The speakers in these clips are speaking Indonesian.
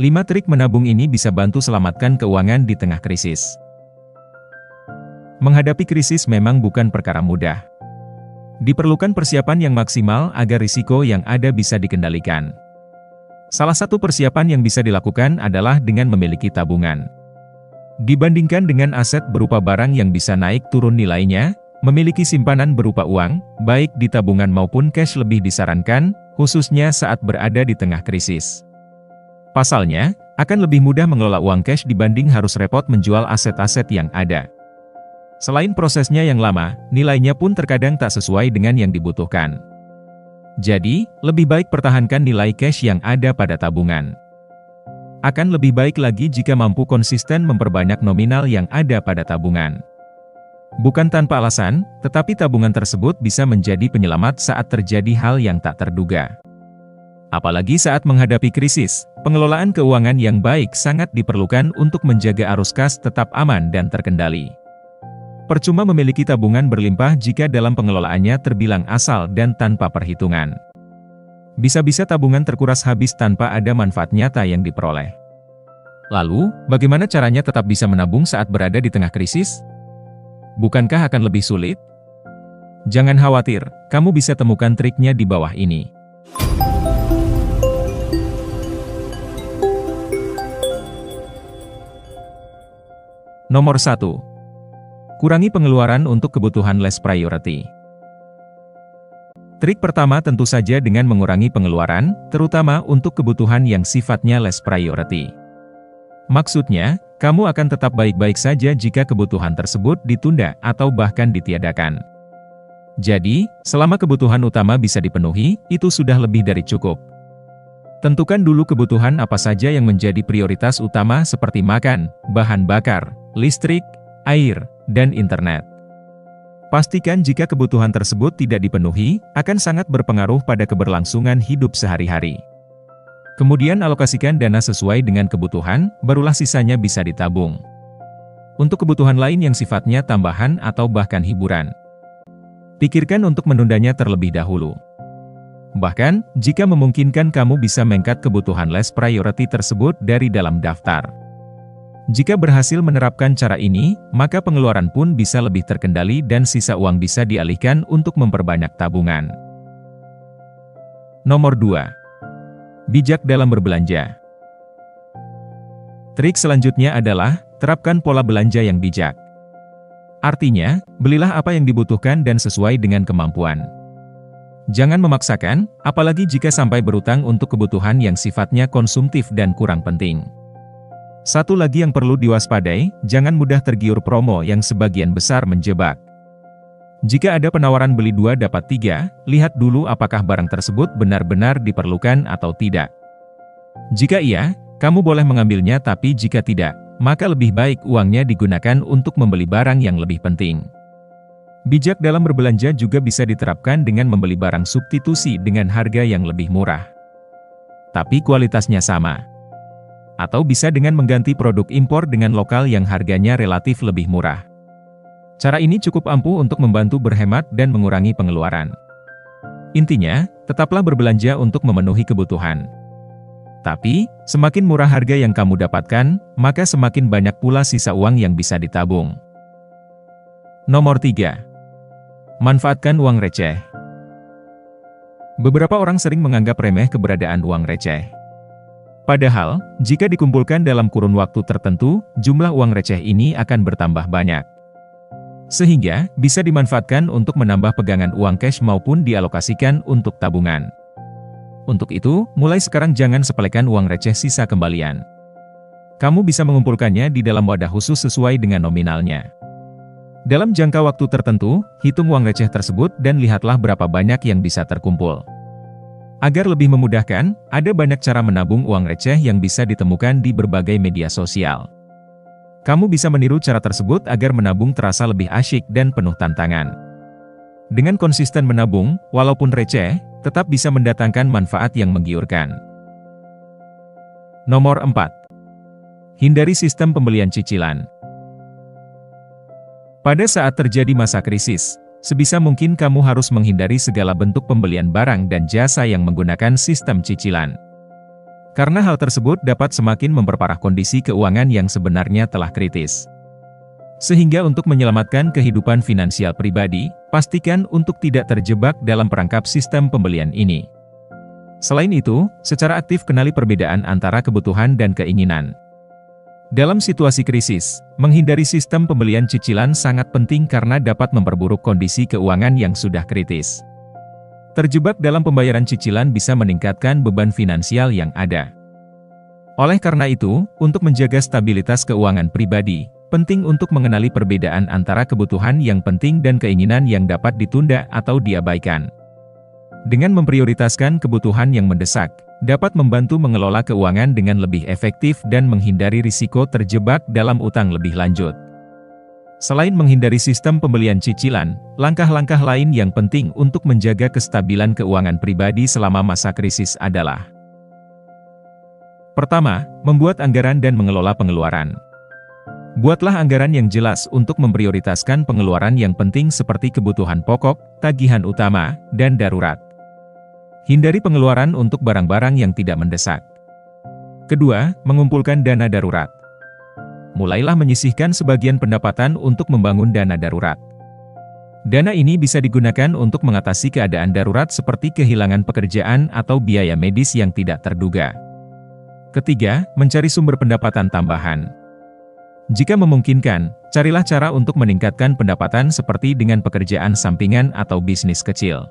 5 trik menabung ini bisa bantu selamatkan keuangan di tengah krisis. Menghadapi krisis memang bukan perkara mudah. Diperlukan persiapan yang maksimal agar risiko yang ada bisa dikendalikan. Salah satu persiapan yang bisa dilakukan adalah dengan memiliki tabungan. Dibandingkan dengan aset berupa barang yang bisa naik turun nilainya, memiliki simpanan berupa uang, baik di tabungan maupun cash lebih disarankan, khususnya saat berada di tengah krisis. Pasalnya, akan lebih mudah mengelola uang cash dibanding harus repot menjual aset-aset yang ada. Selain prosesnya yang lama, nilainya pun terkadang tak sesuai dengan yang dibutuhkan. Jadi, lebih baik pertahankan nilai cash yang ada pada tabungan. Akan lebih baik lagi jika mampu konsisten memperbanyak nominal yang ada pada tabungan. Bukan tanpa alasan, tetapi tabungan tersebut bisa menjadi penyelamat saat terjadi hal yang tak terduga. Apalagi saat menghadapi krisis, pengelolaan keuangan yang baik sangat diperlukan untuk menjaga arus kas tetap aman dan terkendali. Percuma memiliki tabungan berlimpah jika dalam pengelolaannya terbilang asal dan tanpa perhitungan. Bisa-bisa tabungan terkuras habis tanpa ada manfaat nyata yang diperoleh. Lalu, bagaimana caranya tetap bisa menabung saat berada di tengah krisis? Bukankah akan lebih sulit? Jangan khawatir, kamu bisa temukan triknya di bawah ini. Nomor 1. Kurangi pengeluaran untuk kebutuhan less priority. Trik pertama tentu saja dengan mengurangi pengeluaran, terutama untuk kebutuhan yang sifatnya less priority. Maksudnya, kamu akan tetap baik-baik saja jika kebutuhan tersebut ditunda atau bahkan ditiadakan. Jadi, selama kebutuhan utama bisa dipenuhi, itu sudah lebih dari cukup. Tentukan dulu kebutuhan apa saja yang menjadi prioritas utama seperti makan, bahan bakar, listrik, air, dan internet. Pastikan jika kebutuhan tersebut tidak dipenuhi, akan sangat berpengaruh pada keberlangsungan hidup sehari-hari. Kemudian alokasikan dana sesuai dengan kebutuhan, barulah sisanya bisa ditabung. Untuk kebutuhan lain yang sifatnya tambahan atau bahkan hiburan, pikirkan untuk menundanya terlebih dahulu. Bahkan, jika memungkinkan kamu bisa mengangkat kebutuhan less priority tersebut dari dalam daftar. Jika berhasil menerapkan cara ini, maka pengeluaran pun bisa lebih terkendali dan sisa uang bisa dialihkan untuk memperbanyak tabungan. Nomor 2. Bijak dalam berbelanja. Trik selanjutnya adalah, terapkan pola belanja yang bijak. Artinya, belilah apa yang dibutuhkan dan sesuai dengan kemampuan. Jangan memaksakan, apalagi jika sampai berutang untuk kebutuhan yang sifatnya konsumtif dan kurang penting. Satu lagi yang perlu diwaspadai, jangan mudah tergiur promo yang sebagian besar menjebak. Jika ada penawaran beli 2 dapat 3, lihat dulu apakah barang tersebut benar-benar diperlukan atau tidak. Jika iya, kamu boleh mengambilnya, tapi jika tidak, maka lebih baik uangnya digunakan untuk membeli barang yang lebih penting. Bijak dalam berbelanja juga bisa diterapkan dengan membeli barang substitusi dengan harga yang lebih murah, tapi kualitasnya sama. Atau bisa dengan mengganti produk impor dengan lokal yang harganya relatif lebih murah. Cara ini cukup ampuh untuk membantu berhemat dan mengurangi pengeluaran. Intinya, tetaplah berbelanja untuk memenuhi kebutuhan. Tapi, semakin murah harga yang kamu dapatkan, maka semakin banyak pula sisa uang yang bisa ditabung. Nomor 3. Manfaatkan uang receh. Beberapa orang sering menganggap remeh keberadaan uang receh. Padahal, jika dikumpulkan dalam kurun waktu tertentu, jumlah uang receh ini akan bertambah banyak. Sehingga, bisa dimanfaatkan untuk menambah pegangan uang cash maupun dialokasikan untuk tabungan. Untuk itu, mulai sekarang jangan sepelekan uang receh sisa kembalian. Kamu bisa mengumpulkannya di dalam wadah khusus sesuai dengan nominalnya. Dalam jangka waktu tertentu, hitung uang receh tersebut dan lihatlah berapa banyak yang bisa terkumpul. Agar lebih memudahkan, ada banyak cara menabung uang receh yang bisa ditemukan di berbagai media sosial. Kamu bisa meniru cara tersebut agar menabung terasa lebih asyik dan penuh tantangan. Dengan konsisten menabung, walaupun receh, tetap bisa mendatangkan manfaat yang menggiurkan. Nomor 4. Hindari sistem pembelian cicilan. Pada saat terjadi masa krisis, sebisa mungkin kamu harus menghindari segala bentuk pembelian barang dan jasa yang menggunakan sistem cicilan. Karena hal tersebut dapat semakin memperparah kondisi keuangan yang sebenarnya telah kritis. Sehingga untuk menyelamatkan kehidupan finansial pribadi, pastikan untuk tidak terjebak dalam perangkap sistem pembelian ini. Selain itu, secara aktif kenali perbedaan antara kebutuhan dan keinginan. Dalam situasi krisis, menghindari sistem pembelian cicilan sangat penting karena dapat memperburuk kondisi keuangan yang sudah kritis. Terjebak dalam pembayaran cicilan bisa meningkatkan beban finansial yang ada. Oleh karena itu, untuk menjaga stabilitas keuangan pribadi, penting untuk mengenali perbedaan antara kebutuhan yang penting dan keinginan yang dapat ditunda atau diabaikan. Dengan memprioritaskan kebutuhan yang mendesak, dapat membantu mengelola keuangan dengan lebih efektif dan menghindari risiko terjebak dalam utang lebih lanjut. Selain menghindari sistem pembelian cicilan, langkah-langkah lain yang penting untuk menjaga kestabilan keuangan pribadi selama masa krisis adalah: pertama, membuat anggaran dan mengelola pengeluaran. Buatlah anggaran yang jelas untuk memprioritaskan pengeluaran yang penting seperti kebutuhan pokok, tagihan utama, dan darurat. Hindari pengeluaran untuk barang-barang yang tidak mendesak. Kedua, mengumpulkan dana darurat. Mulailah menyisihkan sebagian pendapatan untuk membangun dana darurat. Dana ini bisa digunakan untuk mengatasi keadaan darurat seperti kehilangan pekerjaan atau biaya medis yang tidak terduga. Ketiga, mencari sumber pendapatan tambahan. Jika memungkinkan, carilah cara untuk meningkatkan pendapatan seperti dengan pekerjaan sampingan atau bisnis kecil.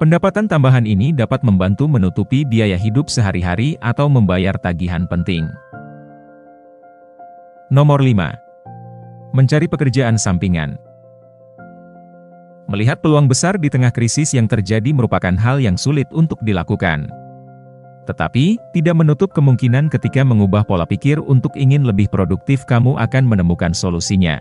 Pendapatan tambahan ini dapat membantu menutupi biaya hidup sehari-hari atau membayar tagihan penting. Nomor 5. Mencari pekerjaan sampingan. Melihat peluang besar di tengah krisis yang terjadi merupakan hal yang sulit untuk dilakukan. Tetapi, tidak menutup kemungkinan ketika mengubah pola pikir untuk ingin lebih produktif kamu akan menemukan solusinya.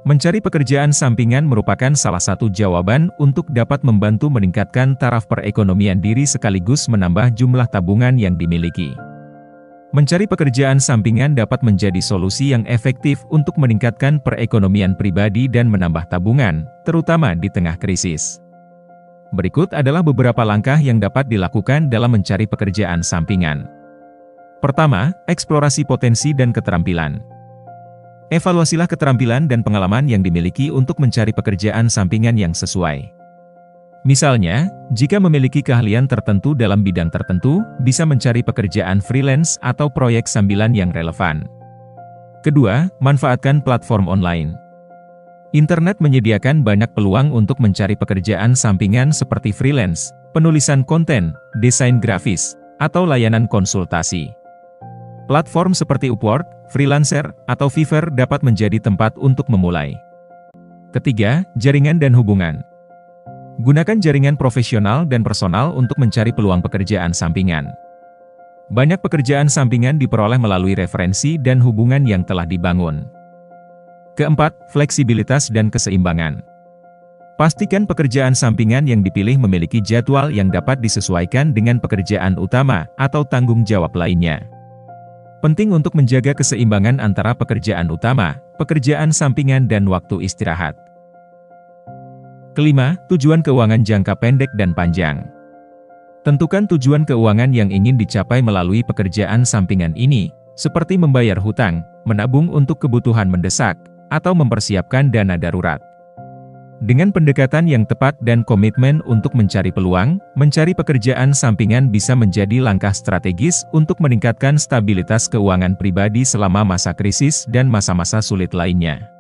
Mencari pekerjaan sampingan merupakan salah satu jawaban untuk dapat membantu meningkatkan taraf perekonomian diri sekaligus menambah jumlah tabungan yang dimiliki. Mencari pekerjaan sampingan dapat menjadi solusi yang efektif untuk meningkatkan perekonomian pribadi dan menambah tabungan, terutama di tengah krisis. Berikut adalah beberapa langkah yang dapat dilakukan dalam mencari pekerjaan sampingan. Pertama, eksplorasi potensi dan keterampilan. Evaluasilah keterampilan dan pengalaman yang dimiliki untuk mencari pekerjaan sampingan yang sesuai. Misalnya, jika memiliki keahlian tertentu dalam bidang tertentu, bisa mencari pekerjaan freelance atau proyek sambilan yang relevan. Kedua, manfaatkan platform online. Internet menyediakan banyak peluang untuk mencari pekerjaan sampingan seperti freelance, penulisan konten, desain grafis, atau layanan konsultasi. Platform seperti Upwork, Freelancer, atau Fiverr dapat menjadi tempat untuk memulai. Ketiga, jaringan dan hubungan. Gunakan jaringan profesional dan personal untuk mencari peluang pekerjaan sampingan. Banyak pekerjaan sampingan diperoleh melalui referensi dan hubungan yang telah dibangun. Keempat, fleksibilitas dan keseimbangan. Pastikan pekerjaan sampingan yang dipilih memiliki jadwal yang dapat disesuaikan dengan pekerjaan utama atau tanggung jawab lainnya. Penting untuk menjaga keseimbangan antara pekerjaan utama, pekerjaan sampingan dan waktu istirahat. Kelima, tujuan keuangan jangka pendek dan panjang. Tentukan tujuan keuangan yang ingin dicapai melalui pekerjaan sampingan ini, seperti membayar hutang, menabung untuk kebutuhan mendesak, atau mempersiapkan dana darurat. Dengan pendekatan yang tepat dan komitmen untuk mencari peluang, mencari pekerjaan sampingan bisa menjadi langkah strategis untuk meningkatkan stabilitas keuangan pribadi selama masa krisis dan masa-masa sulit lainnya.